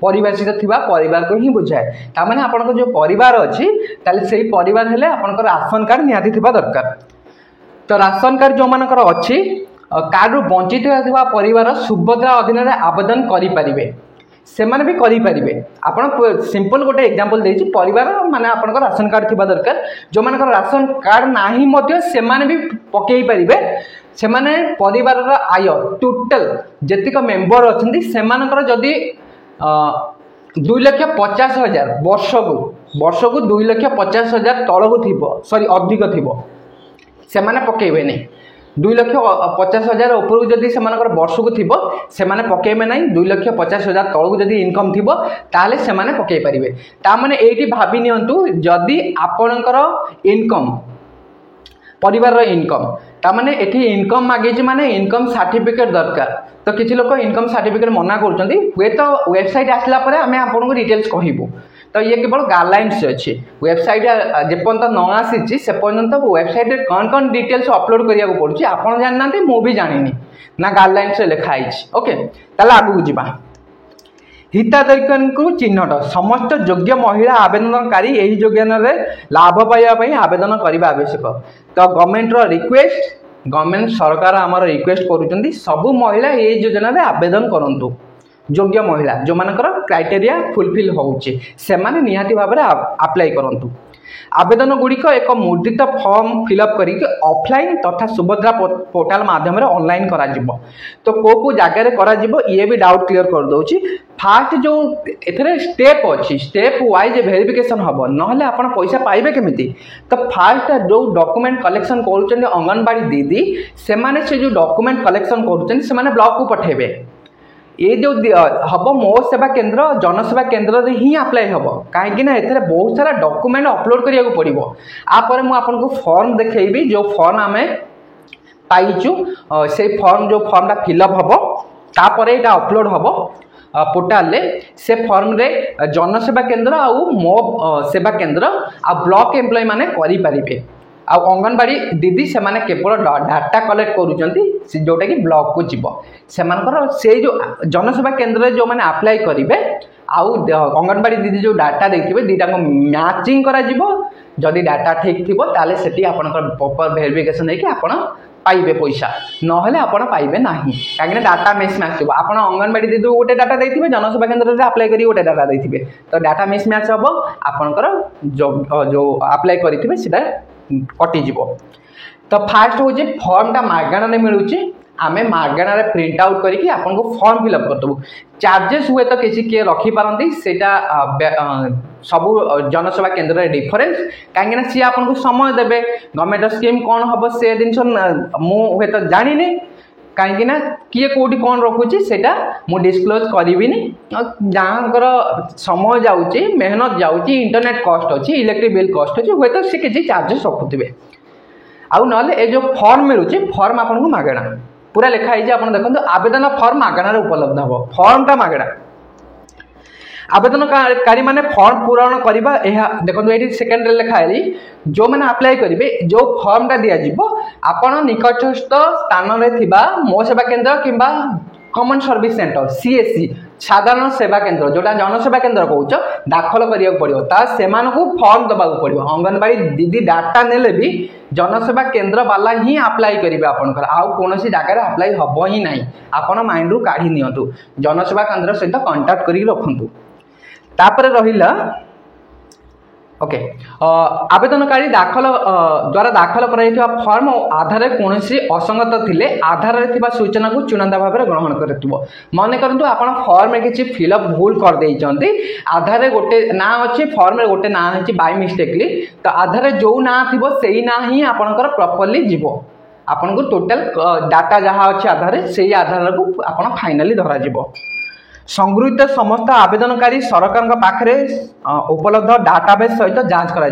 परिभाषित थिबा परिवार को ही बुझाए तामाने आपन जो परिवार अच्छी ताले से परिवार हेले आपन राशन कार्ड निहाती थिबा दरकार तो राशन कार्ड जो मानकर अच्छी कार्ड रु वंचित होता परिवार सुभद्रा अधीन आवेदन करें से माने भी करें आपन सिंपल गोटे एग्जांपल देछि परिवार माने आपन राशन कार्ड थिबा दरकार जो मानकर राशन कार्ड नाही मध्य से माने भी पकेई परिबे से माने परिवार आय टोटल जतिक मेंबर अछंती से मानकर जदी 2,50,000 वर्ष को 2,50,000 तलकू थी सॉरी अधिक थी से माने पकेबे नहीं 2,50,000 उपरକୁ जदि सेमानकर वर्ष को थी से माने पकेबे नहीं 2,50,000 तलकू जदि इनकम थी ताले से माने पकई पारिबे ता माने एठी भाबी नियंतु जदि आपनकर इनकम परिवार इनकम ता माने एठी इनकम मागे माने इनकम सर्टिफिकेट दरकार तो किसी लोग इनकम सर्टिफिकेट मना कर हुए तो वेबसाइट आसला आम आपको डिटेल्स कहबू तो ये केवल गाइडलाइंस अच्छी वेबसाइट जेपर्यंत न आसी से पर्यंत वेबसाइट कौन कौन डिटेल्स अपलोड करिया को पड़ुछि आपण जानना मु भी जानिनी ना गाइडलाइंस लिखाई। ओके ताला आगु जीवा हिताधिकारी चिन्हट समस्त योग्य महिला आवेदनकारी यही योजन लाभ पाइबा आवेदन करने आवश्यक। तो गवर्नमेंट रिक्वेस्ट गवर्नमेंट सरकार आमर रिक्वेस्ट करुँच सबू महिला ये योजन आवेदन करूँ योग्य महिला जो मानकर क्राइटेरिया फुलफिल होउची से माने निहाती भाव में अप्लाई करूँ। आवेदन गुड़िक एक मुद्रित फॉर्म फिलअप करके ऑफलाइन तथा सुभद्रा पोर्टाल माध्यम ऑनलाइन करा जिवो। तो को जगह करा जिवो ये भी डाउट क्लियर कर दोची। फास्ट जो एथरे स्टेप अच्छी स्टेप वाइज वेरिफिकेशन हम ना आप पैसा पाइबे केमिति। तो फास्ट जो डॉक्यूमेंट कलेक्शन कर अंगनवाड़ी दीदी से जो डॉक्यूमेंट कलेक्शन कर ब्लॉक को पठेबे ये जो हम मो सेवा केन्द्र जनसेवा केन्द्र ही अप्लाई हम कहीं एथे बहुत सारा डॉक्यूमेंट अपलोड करिया को पड़ो। आपर मुझे फॉर्म देखी जो फॉर्म आम पाइचु से फॉर्म जो फॉर्मटा फिलअप हम तापर यहाँ अपलोड हम पोर्टाल से फॉर्म रे जनसेवा केन्द्र आउ मो सेवा केन्द्र आ ब्लॉक एम्प्लॉय माने करि परिबे। आ अंगनवाड़ी दीदी से माने केवल डाटा कलेक्ट करूँ जोटा कि ब्लॉक को जीव से जो जनसेवा केन्द्र जो मैंने अप्लाई करेंगे आउ अंगनवाड़ी दीदी जो डाटा देखिए दीटा को मैचिंग करा जदि डाटा ठीक थी ताले सेठी आपनकर प्रॉपर वेरिफिकेशन होइके आपण पाइबे पैसा नहले आपण पाइबे नाही काहे डाटा मिसमैच हो। आपण अंगनवाड़ी दीदी गोटे डाटा देथिबे जनसेवा केन्द्र रे अप्लाई करी गोटे डाटा देथिबे तो डाटा मिसमैच हो आपनकर जो अप्लाई करिथिबे सेटा कटिज। तो फास्ट हूँ फॉर्मटा मागणारे मिलूँ आम मागणारे प्रिंट आउट करके आपन को फॉर्म फिलअप करदेबू। चार्जेस हुए तो किसी किए रखिपारती सेटा सबू जनसेवा केन्द्र डिफरेन्स कहीं सी आपन को समय देवे गवर्नमेंट स्कीम कौन हम से जिन मुझे तो जानी कहीं किए कौटी कौन रखुची सेटा मु डिस्क्लोज करिविनी जहाँकर समय जाऊँगी मेहनत जाऊँगी इंटरनेट कॉस्ट अच्छी इलेक्ट्रिक बिल कॉस्ट अच्छी हुए तो सी किसी चार्जेस रखुवे आउ ना जो फॉर्म मिलूँ फॉर्म आपको मागणा पूरा लिखाई आप देखो आवेदन फॉर्म मागणार उपलब्ध हम फॉर्मटा मागणा आवेदनकारी माने फॉर्म पूरण करवा देखो ये सेकेंड लिखाई जो मैंने अप्लाई करेंगे जो फॉर्मटा दिज्व आपण निकटस्थ स्थान में मो सेवा केन्द्र कि कॉमन सर्विस सेंटर सीएससी साधारण सेवा केन्द्र जोटा जनसेवा केन्द्र कौच दाखल करिया पड़ो ता सेमानकु फॉर्म दबाक पड़ो। अंगनवाड़ी दीदी डाटा नेले भी जनसेवा केन्द्र वाला ही अप्लाई करेंगे आपंकर आउ कौन जगह अप्लाई हम ही ना आपण माइंड रू काढ़ी नियंतु जनसेवा केन्द्र सहित कंटाक्ट करी रखु। तापर रहिला ओके आवेदनकारी दाखल द्वारा दाखल कराइथिबा फॉर्म आधार कौन असंगत थिले आधार रे सूचना को चुनंदा भाव में ग्रहण करथिबो। मन करंतु आपण फॉर्म में किछि फिलअप भूल कर देइचंती आधार रे गोटे ना अछि फॉर्म रे गोटे ना अछि बाय मिस्टेकली तो आधार रे जो ना थिबो सेही ना ही आपनकर प्रॉपर्ली जीवो आपन को टोटल डाटा जहाँ अच्छे आधार रे सेही आधार को आपण फाइनली धरा जीवो। संगृहीत समस्त आवेदनकारी सरकार पाखे उपलब्ध डाटाबेस सहित जांच करा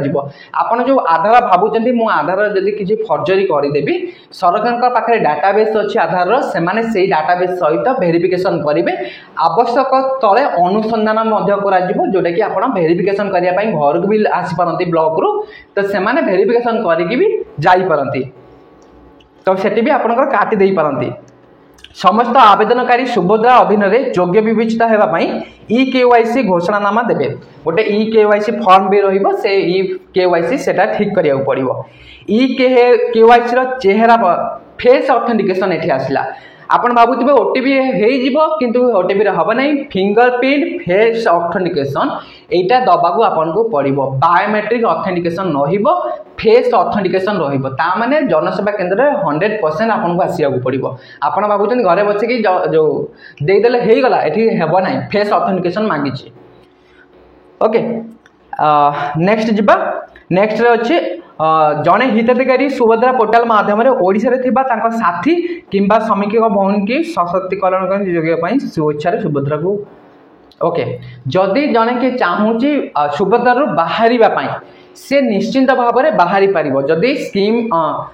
आपन जो आधार भावुं मु आधार जदि किसी फर्जरी करदेवी सरकार पाखे डाटाबेस अच्छी आधार से डाटाबेस सहित वेरिफिकेशन करेंगे आवश्यक तले अनुसंधान जोटा कि आप वेरिफिकेशन करने घर को भी आसीपारती ब्लॉक रू तो से वेरिफिकेशन करके भी जापारती तो सेठी भी आपंकर काटी दे पारती। समस्त आवेदनकारी सुभद्रा अधीन में योग्य विवेचित होगापी EKYC घोषणानामा देवे गोटे EKYC फॉर्म भी रही से EKYC से ठीक करा पड़ो। EKYC चेहरा फेस ऑथेंटिकेशन ये आसला आपण भावुवे ओटीपी हो किंतु ओटीपी हम ना फिंगरप्रिंट फेस ऑथेंटिकेशन यहाँ दबाक आपन को पड़ो बायोमेट्रिक ऑथेंटिकेशन फेस ऑथेंटिकेशन माने जनसेवा केन्द्र 100% आपन को आसिया पड़ो। आपड़ भावुं घरे बसिक जो देदेले होगला ये हेब ना फेस ऑथेंटिकेशन मांगी। ओके नेक्स्ट जीवा नेक्स्ट अच्छे जड़े हिताधिकारी सुभद्रा पोर्टाल माध्यम ओडिशा रे थिबा साथी किंबा समीक्षक भौणी की सशक्तिकरण जोगाई स्वेच्छा सुभद्रा को ओके जदि जड़े कि चाहूँगी सुभद्रा बाहर से निश्चिंत भाव में बाहरी पार जदि स्कीम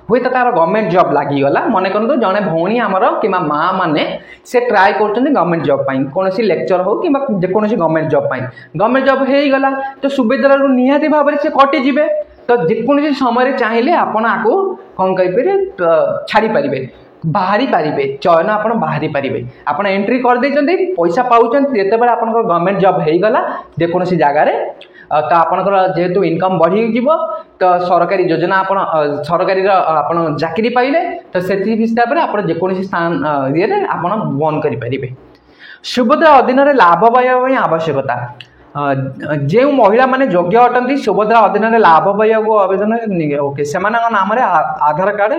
हुए तो तार गवर्नमेंट जॉब लगिगला मन करते जड़े भौणी आमर कि माँ मैंने से ट्राए कर गवर्नमेंट जॉब कौन लेक्चर हो कि जेकोसी गवर्नमेंट जॉब गवर्नमेंट जॉब हो गला तो सुविधा निहाती भाव में से कटिजे तो जेकोसी समय चाहिए आपण आपको कौन करें छाड़ी पारे बाहरी पारे चयन आप बाहरी पारे आप एंट्री करदे पैसा पाँच जिते आप गवर्नमेंट जॉब हो गला जेकोसी जगार तो आपंकर जेहेतु इनकम बढ़ी जीव तो सरकारी योजना आप सरकारी आप चाकरी पाइले तो से हिसाब से आप जेकोसी स्थान ये आप बंद करें सुभद्रा अधीन लाभ पाइबा आवश्यकता जो महिला माने योग्य अटंती सुभद्रा अधीन लाभ पाइबा आवेदन ओके से नाम आधार कार्ड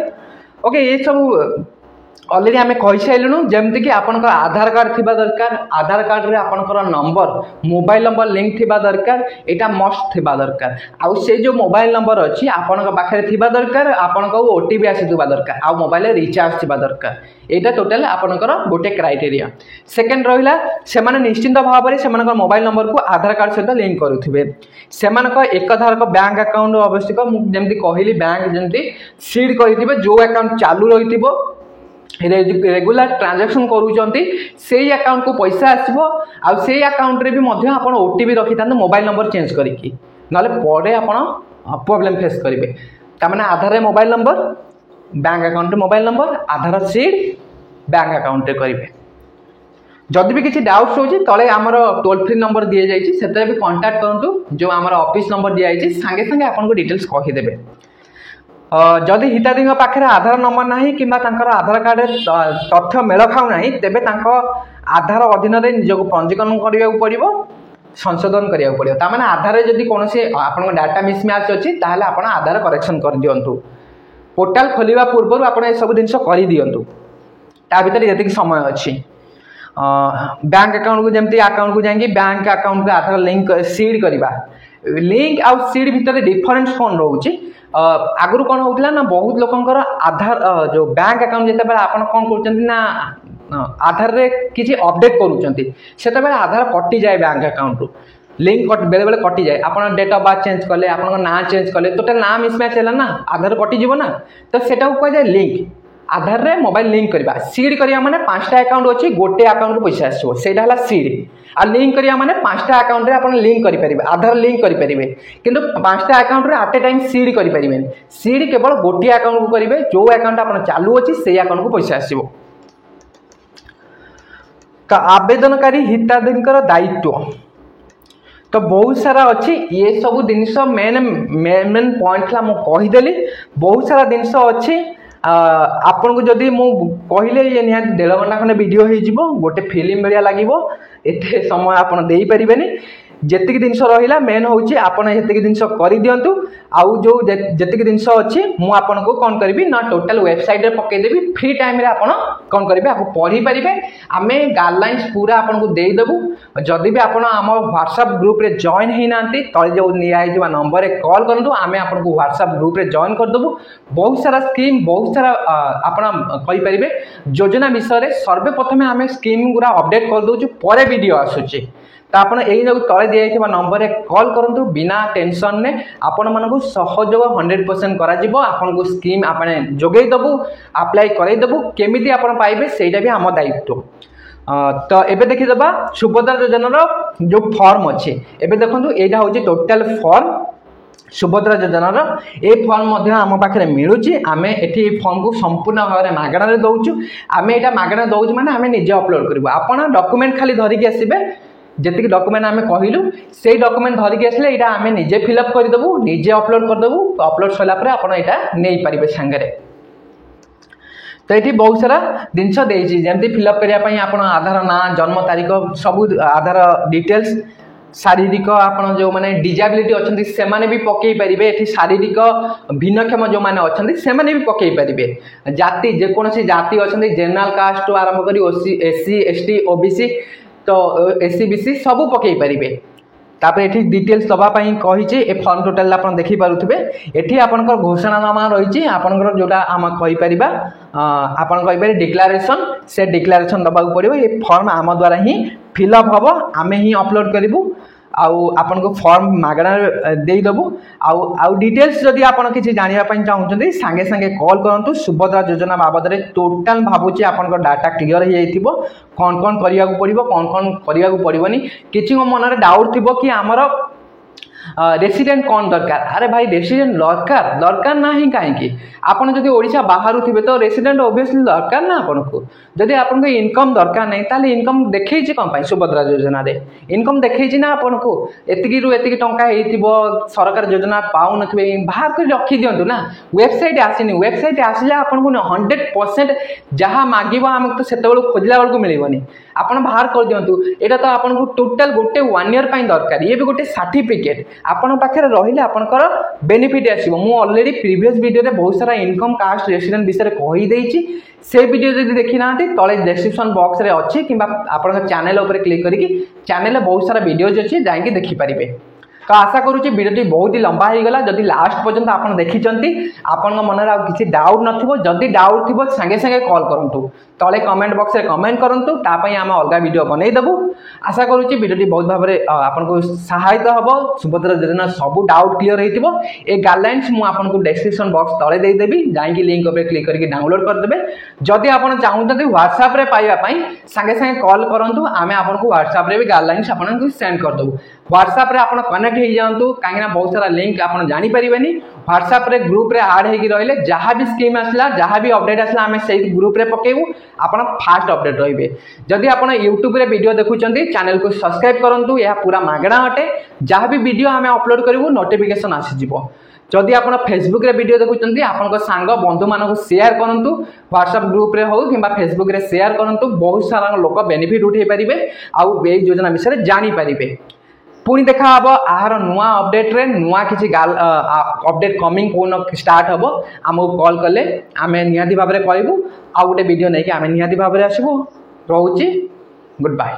ओके ये सब अलरेडी आम कही सारूँ जमती कि आपंकर आधार कार्ड थी दरकार आधार कार्ड रे आपंकर नंबर मोबाइल नंबर लिंक थी दरकार यहाँ मस्ट थी दरकार आउ से जो मोबाइल नंबर अच्छी आपण पाखे थी दरकार आपण को ओटीपी आसीथिबा दरकार आउ मोबाइल रिचार्ज थी दरकार यहाँ टोटाल आपंकर गोटे क्राइटेरिया सेकेंड रहा से निश्चिंत भाव में से मोबाइल नंबर को आधार कार्ड सहित लिंक करुवे से एकधारक बैंक अकाउंट आवश्यक मुझे कहली बैंक जमी सीड करेंगे जो अकाउंट चालू रही रेगुलर ट्रांजैक्शन करूँगी से अकाउंट को पैसा आसो आउ से अकाउंट रे भी मध्य आप ओटीपी रखी था मोबाइल नंबर चेंज करके ना परे आप प्रॉब्लम फेस करेंगे तमाने Aadhaar mobile number bank account mobile number Aadhaar seed bank account करेंगे जदि भी किसी डाउट्स होची तले आमर टोल फ्री नंबर दी जाइए से भी कांटेक्ट करूँ जो आमर ऑफिस नंबर दी जाइए सांगे सांगे आपको डिटेल्स कहीदेवे जदि हिताधी पाखे आधार नंबर ना कि आधार कार्ड तथ्य मेल खाऊना तेरे आधार अधीन निजक पंजीकरण करने पड़ो संशोधन करा पड़ो तमें आधार जब कौन आप डाटा मिसमैच अच्छी ताल आप आधार करेक्शन कर दिंतु पोर्टाल खोलने पूर्व आप सब जिन कर दिंतु ता भर जी समय अच्छी बैंक अकाउंट को जमी अकाउंट को जाकि बैंक अकाउंट को आधार लिंक सीड करवा लिंक आउ सीड भितर डिफरेन्स कौन रोचे आगुरी कौन होता ना बहुत लोकंर आधार जो बैंक अकाउंट जिते आप कौन कर आधार रे किसी अपडेट करुँच आधार कटि जाए बैंक अकाउंट रू लिंक बेले बेले कटि जाए आप डेट ऑफ बर्थ चेंज कले आप ना चेंज कले टोटल ना मिसमैच है ना आधार कटिज ना तो सेटा को कह लिंक आधार रे मोबाइल लिंक करवा सीड करिया माने 5टा अकाउंट अच्छी गोटे अकाउंट को पैसा आसो सेटा सीड आ लिंक करिया माने 5टा अकाउंट रे आप लिंक करि परिबे आधार लिंक करि परिबे किंतु 5टा अकाउंट रे एट ए टाइम सीड करि परिबे सीड केवल गोटे अकाउंट को करिवे जो अकाउंट आप चालू अच्छी से अकाउंट को पैसा आसीबो तो आवेदनकारी हिताधिकार दायित्व तो बहुत सारा अच्छी ये सब जिनस मेन मेन मेन पॉइंट था मुझे कहीदेली बहुत सारा जिनस अच्छी आपन को जदि मु कहले ये निहाती 1.5 घंटा खंडे वीडियो हो गोटे फिल्म भाया लगे एते समय आप दे पारे जेतिक जिनस रहा मेन हूँ आपड़ ये जिनस कर दिंतु आउ जो जेतिक जिनस अच्छी मुझे को कौन करी ना टोटाल वेबसाइट रे पकईदेवी फ्री टाइम रे आपन कौन करेंगे आपको पढ़ी पारे आम गाइडलाइंस पूरा आपको देदेबू जदि भी आप व्हाट्सएप ग्रुप रे जॉइन होना तले जो निजा नंबर कॉल करूँ आम आपको व्हाट्सएप ग्रुप रे जॉइन करदेबू बहुत सारा स्कीम बहुत सारा आपरे योजना विषय सर्वप्रथम आम स्कीम गुरा अपडेट कर दूँ पर वीडियो आसूची तो आप तले दिखाई नंबर रे कॉल करूँ बिना टेंशन ने आपण मानक सहयोग 100% कर स्कीम आप जोगेदेबू अप्लाई करदेबू केमी आप पाइबे सेटा भी आम दायित्व तो एबे देखीदबा सुभद्रा योजनार जो फॉर्म अच्छे एबे देखो यहाँ हूँ टोटाल फॉर्म सुभद्रा योजनार ए फॉर्म आम पाखे मिलूँ आम ये फॉर्म को संपूर्ण भाव में मागणार दौचु आम यहाँ मागणार दौचु माने आम निजे अपलोड करूँ आप डॉक्यूमेंट खाली धरिकी आसबे जी डॉक्यूमेंट आम कहलु से डॉक्यूमेंट धरिकी आसले यहाँ आम निजे फिलअप करदेबू निजे अपलोड करदेबू अपलोड सरला आप नहीं पारे सांगे तो ये बहुत सारा जिनस जमी फिलअप करने आप आधार ना जन्म तारीख सब आधार डिटेल्स शारीरिक आप जो मैंने डिजाबिलिटी अच्छा से भी पकई पारे ये शारीरिक भिन्नक्षम जो मैंने अच्छा से भी पकई पारे जाति जेकोसी जाति अच्छा जनरल कास्ट आरंभ कर एससी एसटी ओबीसी तो एससी बीसी सबू पकई पारे तापर ये डिटेल्स दवापाई कही ए फॉर्म टोटाल आप देखिपे ये आपंकर घोषणानामा रही आपंकर जोटा आम कहीपर आप डिक्लारेशन से डिक्लारेशन दबा पड़ो ये फॉर्म आम द्वारा ही फिलअप हम आम ही अपलोड करूँ आपन को फॉर्म मागणा देदेबू आउ डिटेल्स जदि आपन किसी जानापी चाहते सांगे सांगे कॉल करूँ सुभद्रा योजना बाबद में टोटाल भावुची आपन डाटा क्लीयर हो जाइए कौन कौन करने को पड़ो कौन कौन करने को पड़ोनी किसी मन में डाउट थी कि आमर रेसिडेंट कौन दरकार अरे भाई रेसिडेंट दरकार दरकार ना ही कहीं आपन जब ओडिशा बाहर थे तो रेसिडेंट ओबियसली दरकार ना आपन को जदि आपन को इनकम दरकार नहीं ताले इनकम देखई कौन पाई सुभद्रा योजना रे इनकम देखई ना आपन को एतिकी रु एतिकी टंका हेतिबो सरकार योजना पाउ नथिबे बाहर कर रखी दियंतु ना वेबसाइट आसीनी वेबसाइट आसिले आपन को 100% जहाँ मागिबो हमक तो सेतेबेल खोजला बेल को मिलबनी आपन बाहर कर दियंतु एटा तो आपन को टोटल गोटे 1 ईयर पई दरकार ये भी गोटे सर्टिफिकेट आपन पाखे रहिले आपनकर बेनिफिट आसीबो मु ऑलरेडी प्रीवियस वीडियो रे बहुत सारा इनकम कास्ट रेसिडेंट विषय कही देछि से वीडियो जदि देखि नांती तळे डिस्क्रिप्शन बॉक्स रे अछि किबा आपन चैनल ऊपर क्लिक करिकि चैनल रे बहुत सारा वीडियोज अछि जाई देखि परिबे तो आशा करूँ वीडियो बहुत ही लंबा हो गला जदि लास्ट पर्यंत आप देखी आपण मन में किसी डाउट नथिबो जदि डाउट थी सांगे सांगे कॉल करूँ तले कमेंट बॉक्स रे कमेंट करूँ तापाई आम अलग वीडियो बनई देबू आशा करूँ वीडियो बहुत भाव में आपको सहायता हम सुभद्रा योजना सब डाउट क्लीयर हो गाइडलाइंस मुझे डिस्क्रिप्शन बॉक्स तले देदेवी जाकि लिंक उपर क्लिक करके डाउनलोड करदे जदि आप चाहते व्हाट्सएप रे पाइबापी सांगे सांगे कॉल करूँ आम आपको व्हाट्सएप रे भी गाइडलाइंस आपको सेंड करदेबू व्हाट्सएप रे आप कनेक्ट हो जातु कहीं बहुत सारा लिंक आप जानीपर व्हाट्सएप रे ग्रुप रे ऐड होगी रहिले जहाँ भी स्कीम आसला जहाँ भी अपडेट आसला आम से ग्रुप रे पकेबू आप फास्ट अपडेट रहिबे जदि आप यूट्यूब रे वीडियो देखुचंती चैनल को सब्सक्राइब करंतु यह पूरा मागणा अटे जहाँ भी वीडियो आम अपलोड करूँ नोटिफिकेशन आसीजिवो जदि आप फेसबुक रे वीडियो देखुचंती आपन सांग बंधु मान शेयर करंतु व्हाट्सएप ग्रुप रे हो कि फेसबुक रे शेयर करंतु बहुत सारा लोक बेनिफिट उठे पारिबे आउ ए योजना विषय जानी पारिबे पुणी देखा हम आहार नुआ अपडेट रे नुआ किसी अपडेट कमिंग कौन स्टार्ट हम आमको कॉल कले आम निहाती भाव में कहूँ आउ गोटे वीडियो नहीं कि आम निहाती भाव में आसबू रोची गुड बाय।